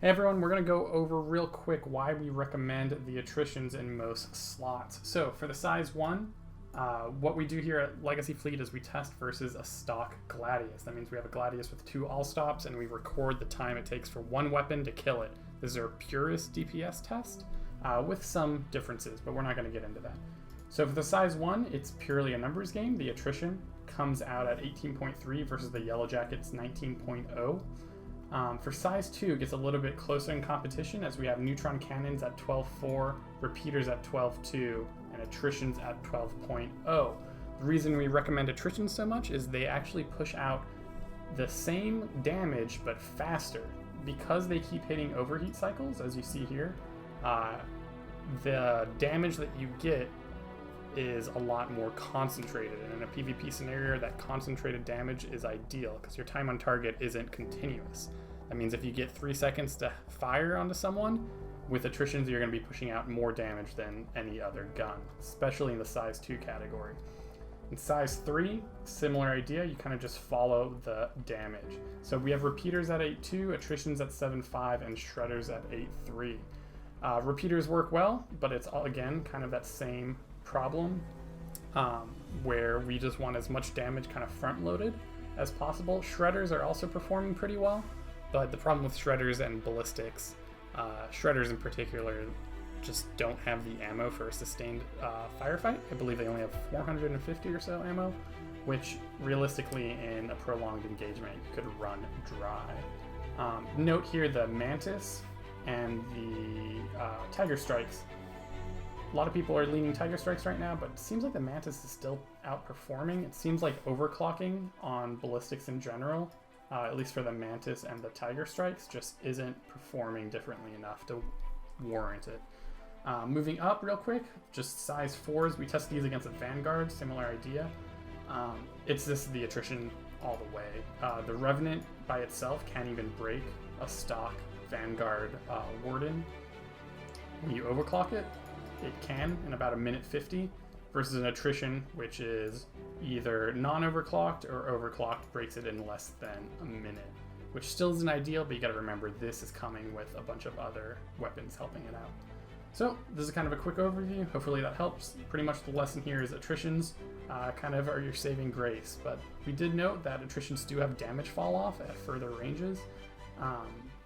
Hey everyone, we're going to go over real quick why we recommend the attritions in most slots. So for the size 1, what we do here at Legacy Fleet is we test versus a stock Gladius. That means we have a Gladius with 2 all-stops and we record the time it takes for one weapon to kill it. This is our purest DPS test with some differences, but we're not going to get into that. So for the size 1, it's purely a numbers game. The attrition comes out at 18.3 versus the Yellow Jackets 19.0. For size 2, it gets a little bit closer in competition as we have Neutron Cannons at 12.4, repeaters at 12.2, and attritions at 12.0. The reason we recommend attritions so much is they actually push out the same damage but faster. Because they keep hitting overheat cycles, as you see here, the damage that you get is a lot more concentrated, and in a PvP scenario that concentrated damage is ideal because your time on target isn't continuous. That means if you get 3 seconds to fire onto someone, with attritions you're going to be pushing out more damage than any other gun, especially in the size 2 category. In size 3, similar idea, you kind of just follow the damage. So we have repeaters at 8.2, attritions at 7.5, and shredders at 8.3. Repeaters work well, but it's all, again, kind of that same problem where we just want as much damage kind of front loaded as possible. Shredders are also performing pretty well, but the problem with shredders and ballistics, shredders in particular, just don't have the ammo for a sustained firefight. I believe they only have 450 or so ammo, which realistically in a prolonged engagement you could run dry. Note here the Mantis and the Tiger Strikes. A lot of people are leaning Tiger Strikes right now, but it seems like the Mantis is still outperforming. It seems like overclocking on ballistics in general, at least for the Mantis and the Tiger Strikes, just isn't performing differently enough to warrant it. Moving up real quick, just size 4s, we test these against a Vanguard, similar idea. It's just the attrition all the way. The Revenant by itself can't even break a stock Vanguard Warden. When you overclock it, it can in about 1:50 versus an attrition, which is either non-overclocked or overclocked, breaks it in less than a minute, which still isn't ideal, but you gotta remember this is coming with a bunch of other weapons helping it out. So this is kind of a quick overview. Hopefully that helps. Pretty much the lesson here is attritions kind of are your saving grace, but we did note that attritions do have damage fall off at further ranges,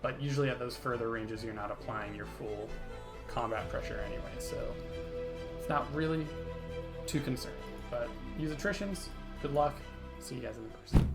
but usually at those further ranges you're not applying your full combat pressure anyway, so it's not really too concerning. But use attritions. Good luck. See you guys in the person.